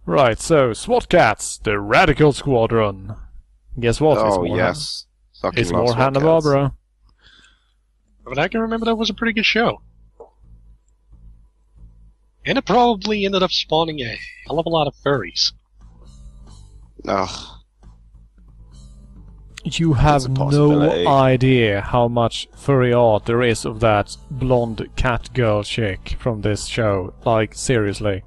Right, so SWAT cats, the Radical Squadron. Guess what? Oh, yes. It's more Hanna-Barbera. But I can remember that was a pretty good show. And it probably ended up spawning a hell of a lot of furries. Ugh. You have no idea how much furry art there is of that blonde cat girl chick from this show. Like, seriously.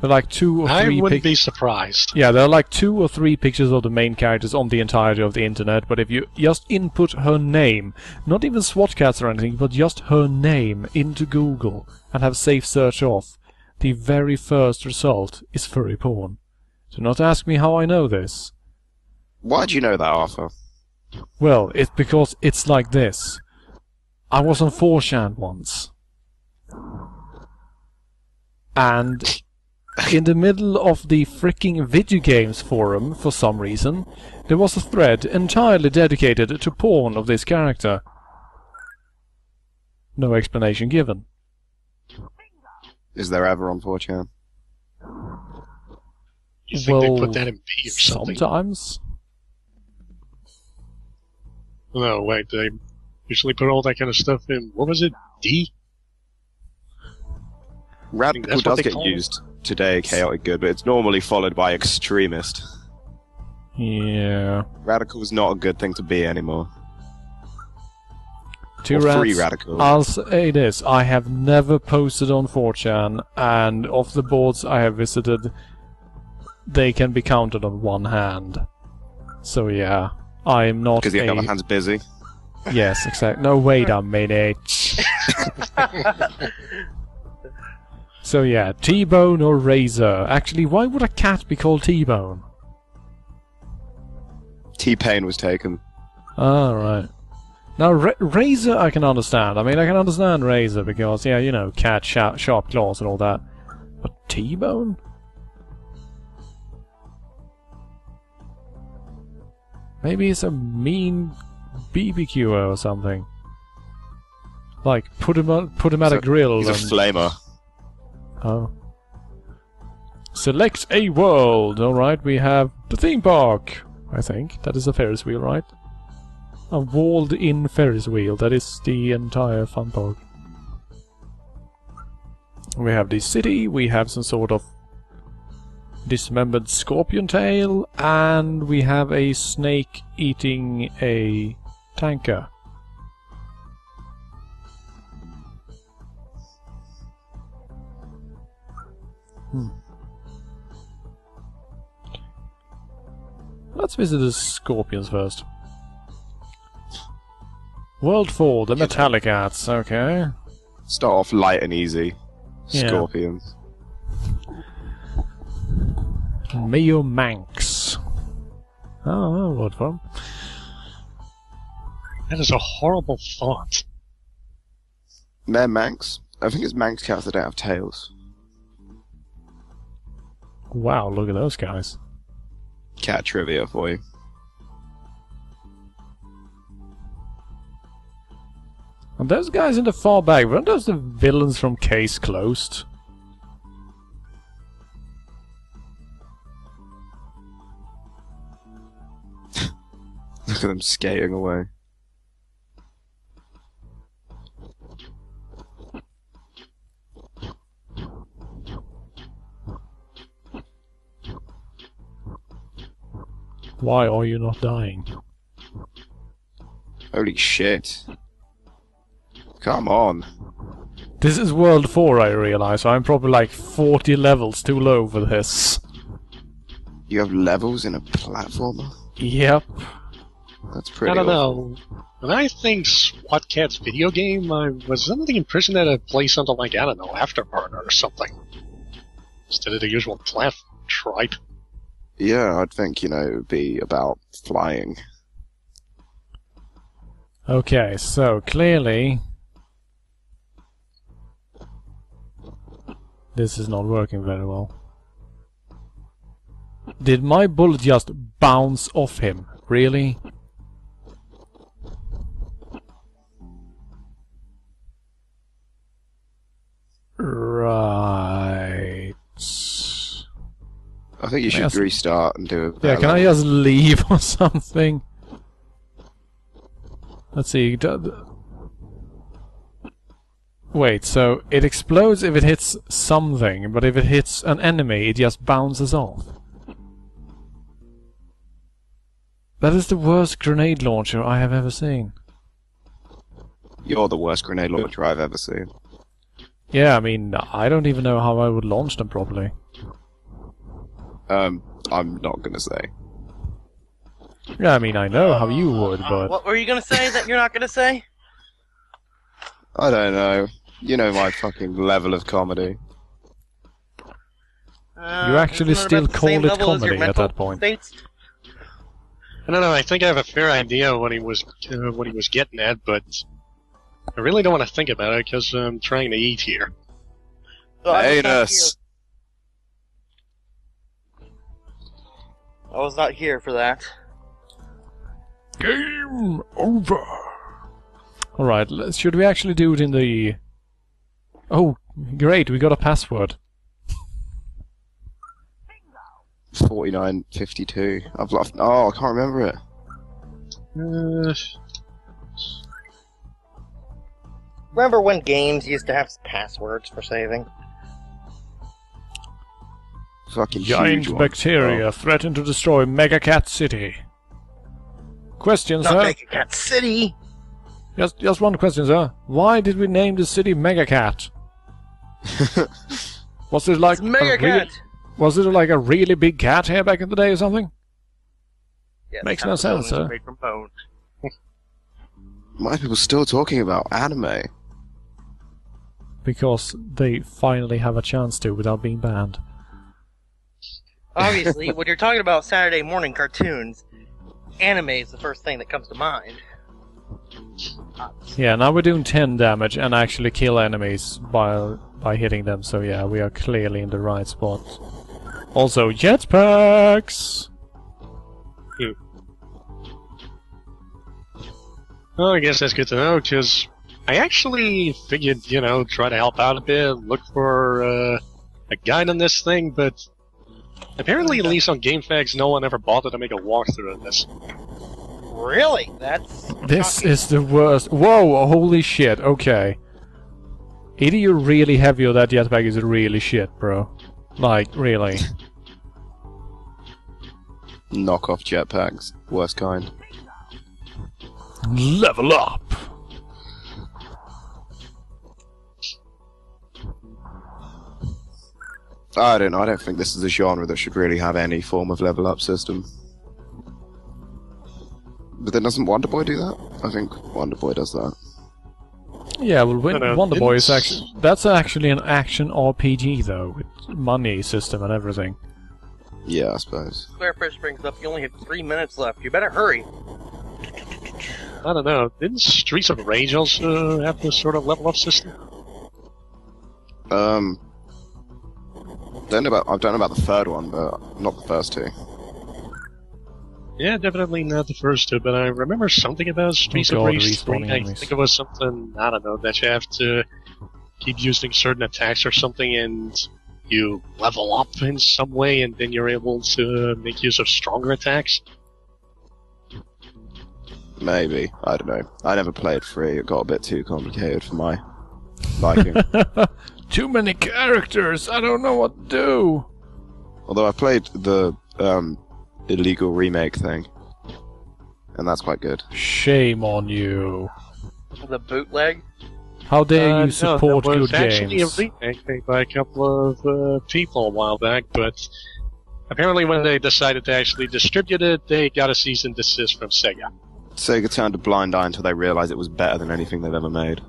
There are like 2 or 3 I wouldn't be surprised. Yeah, there are like 2 or 3 pictures of the main characters on the entirety of the internet, but if you just input her name, not even SWAT cats or anything, but just her name into Google and have safe search off, the very first result is furry porn. Do not ask me how I know this. Why do you know that, Arthur? Well, it's because it's like this. I was on 4chan once. And in the middle of the fricking video games forum, for some reason, there was a thread entirely dedicated to porn of this character. No explanation given. Is there ever on 4chan? You think they put that in B or something? Sometimes. No, wait, they usually put all that kind of stuff in, what was it, D? Radical does get used today, chaotic good, but it's normally followed by extremist. Yeah. Radical is not a good thing to be anymore. Free radical. I'll say this, I have never posted on 4chan, and of the boards I have visited, they can be counted on one hand. So yeah, I'm not because the other hand's busy? Yes, exactly. No, wait a minute. So yeah, T-Bone or Razor. Actually, why would a cat be called T-Bone? T-Pain was taken. Ah, right. Now, Razor I can understand. I mean, I can understand Razor because, yeah, you know, cat, sharp claws and all that. But T-Bone? Maybe it's a mean BBQer or something. Like, put him at a grill. He's a flamer. Oh. Select a world. Alright, we have the theme park. I think. That is a Ferris wheel, right? A walled-in Ferris wheel. That is the entire fun park. We have the city. We have some sort of dismembered scorpion tail. And we have a snake eating a tanker. Let's visit the scorpions first. World 4, the metallic ants, okay. Start off light and easy. Yeah. Scorpions. Mayo Manx. Oh, what fun. That is a horrible font. They're Manx. I think it's Manx cats that don't have tails. Wow, look at those guys. Cat trivia for you. And those guys in the far back, weren't those the villains from Case Closed? Look at them skating away. Why are you not dying? Holy shit. Come on. This is World 4, I realize, so I'm probably like 40 levels too low for this. You have levels in a platformer? Yep. That's pretty I don't awful. know. When I think SWAT Cat's video game, I was under the impression that I'd play something like, I don't know, Afterburner or something. Instead of the usual platform tripe. Yeah, I'd think, you know, it would be about flying. Okay, so clearly this is not working very well. Did my bullet just bounce off him? Really? Right. I think you should restart and do it. Yeah, can I just leave or something? Let's see. Wait, so it explodes if it hits something, but if it hits an enemy, it just bounces off. That is the worst grenade launcher I have ever seen. You're the worst grenade launcher I've ever seen. Yeah, I mean, I don't even know how I would launch them properly. I'm not gonna say. Yeah, I mean, I know how you would, but... What were you gonna say that you're not gonna say? I don't know. You know my fucking level of comedy. You actually still call it comedy at that point. States? I don't know. I think I have a fair idea what he was getting at, but I really don't want to think about it because I'm trying to eat here. Anus. I was not here for that. Game over. Alright, should we actually do it in the... Oh, great, we got a password. 4952. I've lost... Oh, I can't remember it. Remember when games used to have passwords for saving? Fucking Giant huge bacteria threaten to destroy Mega Cat City. Question, Not sir? Mega Cat City! Just one question, sir. Why did we name the city Mega Cat? Was it like It's Mega Cat! Was it like a really big cat here back in the day or something? Yes, Makes no sense, sir. made from bone. Why are people still talking about anime? Because they finally have a chance to without being banned. Obviously, when you're talking about Saturday morning cartoons, anime is the first thing that comes to mind. Yeah, now we're doing 10 damage and actually kill enemies by hitting them, so yeah, we are clearly in the right spot. Also, jetpacks! Well, I guess that's good to know, because I actually figured, try to help out a bit, look for a guide on this thing, but apparently, at least on GameFAQs, no one ever bothered to make a walkthrough of this. Really? This is the worst. Whoa, holy shit, okay. Either you're really heavy or that jetpack is really shit, bro. Like, really. Knockoff jetpacks. Worst kind. Level up! I don't know, I don't think this is a genre that should really have any form of level up system. But then doesn't Wonder Boy do that? I think Wonder Boy does that. Yeah, well, Wonder Boy is It's- actually... That's actually an action RPG, though, with money system and everything. Yeah, I suppose. Squarefish brings up you only have 3 minutes left. You better hurry. I don't know. Didn't Streets of Rage also have this sort of level up system? I've don't know about the third one, but not the first two. Yeah, definitely not the first two, but I remember something about Streets Oh of God, Rage 3. respawning I enemies. think it was something, I don't know, that you have to keep using certain attacks or something, and you level up in some way, and then you're able to make use of stronger attacks. Maybe. I don't know. I never played 3. It got a bit too complicated for my liking. Too many characters, I don't know what to do! Although I played the illegal remake thing. And that's quite good. Shame on you. The bootleg? How dare you support no, that was good actually games? a remake made by a couple of people a while back, but apparently when they decided to actually distribute it, they got a cease and desist from Sega. Sega turned a blind eye until they realized it was better than anything they've ever made.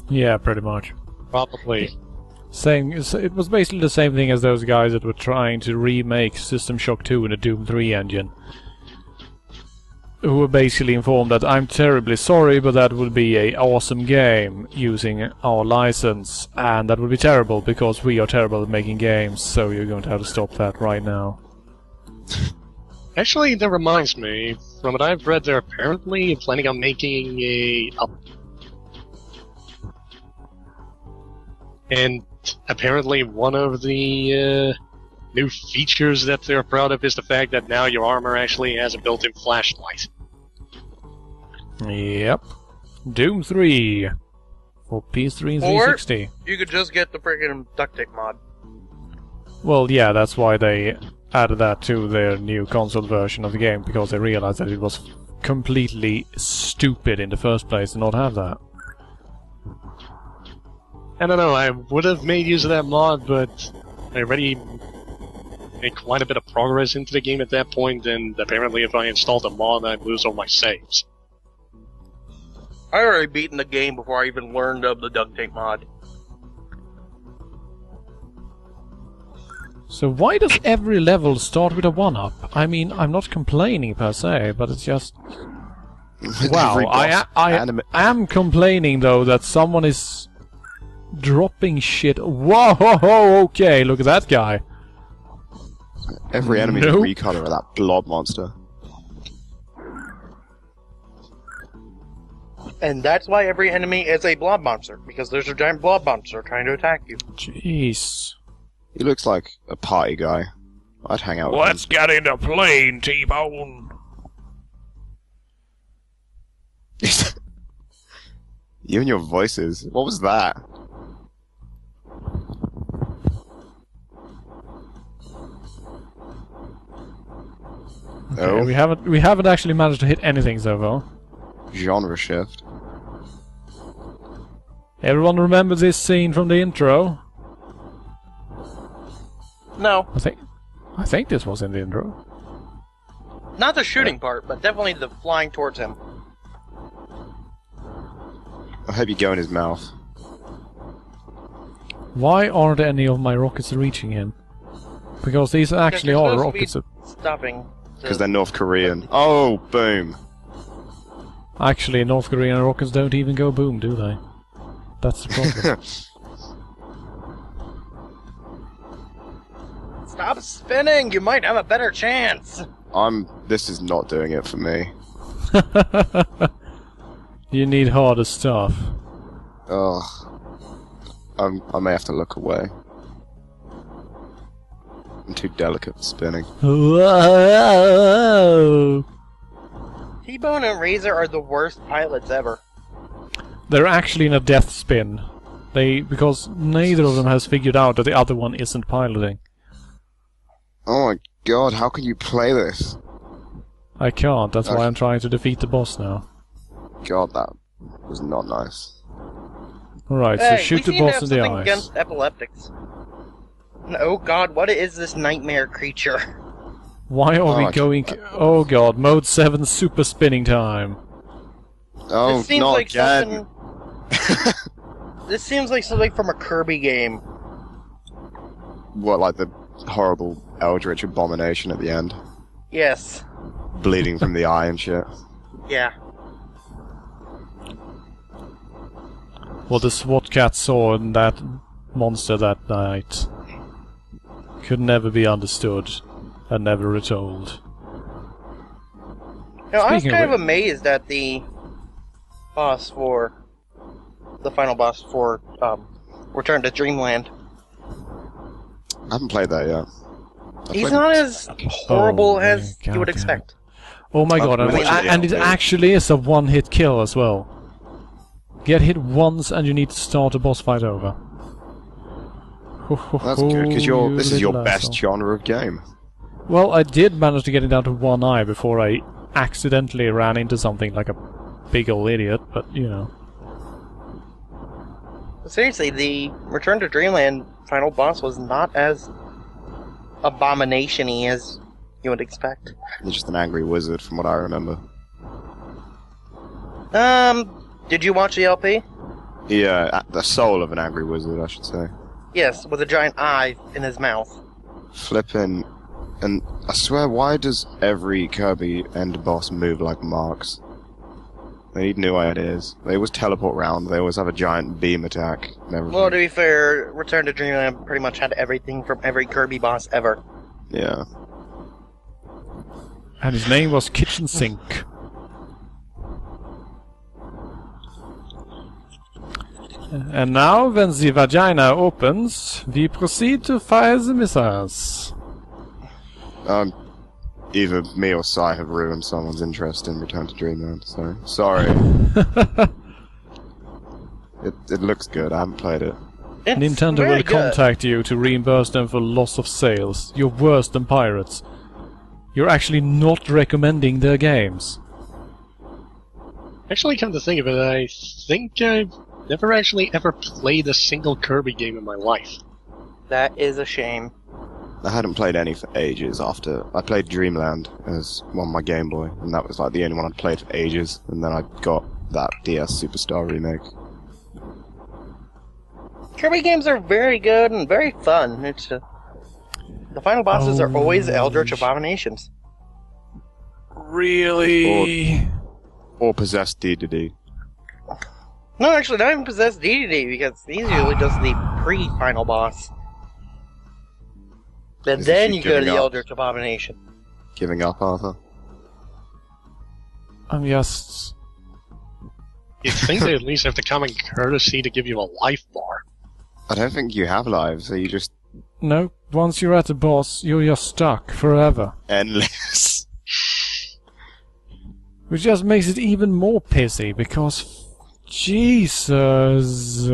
Yeah, pretty much. Probably. It was basically the same thing as those guys that were trying to remake System Shock 2 in a Doom 3 engine. Who were basically informed that I'm terribly sorry, but that would be an awesome game using our license, and that would be terrible because we are terrible at making games, so you're going to have to stop that right now. Actually, that reminds me, from what I've read, they're apparently planning on making and apparently one of the new features that they're proud of is the fact that now your armor actually has a built-in flashlight. Yep. Doom 3 for PS3 and 360. You could just get the freaking duct tape mod. Well, yeah, that's why they added that to their new console version of the game, because they realized that it was completely stupid in the first place to not have that. I don't know, I would have made use of that mod, but I already made quite a bit of progress into the game at that point, and apparently if I installed a mod, I'd lose all my saves. I already beaten the game before I even learned of the duct tape mod. So why does every level start with a 1-up? I mean, I'm not complaining per se, but it's just... Wow, I am complaining though that someone is dropping shit. Whoa, okay, look at that guy. Every enemy is a recolor of that blob monster. And that's why every enemy is a blob monster, because there's a giant blob monster trying to attack you. Jeez. He looks like a party guy. I'd hang out with Let's get in the plane, T-Bone. him. You and your voices. What was that? Okay, Oh, we haven't actually managed to hit anything so far. genre shift. Everyone remember this scene from the intro? No, I think this was in the intro. not the shooting part, but definitely the flying towards him. I hope you go in his mouth. Why aren't any of my rockets reaching him? Because these actually are rockets. Stopping. Because they're North Korean. Oh, boom. Actually, North Korean rockets don't even go boom, do they? That's the problem. Stop spinning! You might have a better chance! This is not doing it for me. You need harder stuff. Ugh. I may have to look away. I'm too delicate for spinning. Whoa! T-Bone and Razor are the worst pilots ever. They're actually in a death spin. Because neither of them has figured out that the other one isn't piloting. Oh my god, how can you play this? I can't, that's why I'm trying to defeat the boss now. God, that was not nice. Alright, so shoot the boss in the eyes. Against epileptics. Oh god, what is this nightmare creature? Why are we going... Oh god, mode 7 super spinning time. Oh, This seems not like again. This seems like something from a Kirby game. What, like the horrible Eldritch abomination at the end? Yes. Bleeding from the eye and shit. Yeah. What the SWAT cat saw in that monster that night could never be understood and never retold. You know, I was Speaking kind of of amazed at the boss for... the final boss for, Return to Dreamland. I haven't played that yet. He's not as horrible Oh, as God, you would God. expect. Oh my god, I've and, watched and it the actually is a one-hit kill as well. Get hit once and you need to start a boss fight over. That's good, because this is your little best asshole. genre of game. Well, I did manage to get it down to one eye before I accidentally ran into something like a big ol' idiot, but you know. Seriously, the Return to Dreamland final boss was not as abomination-y as you would expect. He's just an angry wizard, from what I remember. Did you watch the LP? Yeah, the soul of an angry wizard, I should say. Yes, with a giant eye in his mouth. Flippin'. And I swear, why does every Kirby end boss move like Marks? They need new ideas. They always teleport round, they always have a giant beam attack and everything. Well, to be fair, Return to Dreamland pretty much had everything from every Kirby boss ever. Yeah. And his name was Kitchen Sink. And now, when the vagina opens, we proceed to fire the missiles. Either me or Sai have ruined someone's interest in Return to Dreamland, so sorry. It looks good, I haven't played it. It's Nintendo very will good. contact you to reimburse them for loss of sales. You're worse than pirates. You're actually not recommending their games. Actually, come to think of it, I think I've never actually ever played a single Kirby game in my life. That is a shame. I hadn't played any for ages after... I played Dreamland as one on my Game Boy, and that was like the only one I'd played for ages, and then I got that DS Superstar remake. Kirby games are very good and very fun. It's the final bosses are always Eldritch Abominations. Really? Or Possessed DDD. No, actually, not even Possessed DDD, because he's usually just the pre-final boss. And Is then she you go to giving the up? Eldritch Abomination. Giving up, Arthur? I'm just... You'd think they at least have the common courtesy to give you a life bar. I don't think you have lives, so you just... No, once you're at the boss, you're just stuck forever. endless. Which just makes it even more pissy, because... Jesus...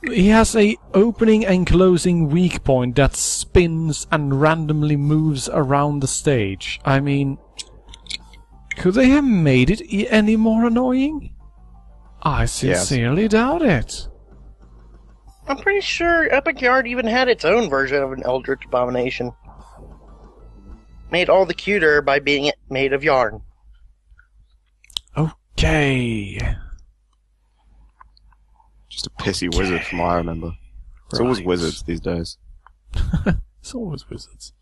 He has a opening and closing weak point that spins and randomly moves around the stage. I mean... Could they have made it any more annoying? I sincerely doubt it. I'm pretty sure Epic Yard even had its own version of an Eldritch Abomination. Made all the cuter by being made of yarn. Okay. Just a pissy wizard from what I remember. It's always Right. wizards these days. It's always wizards.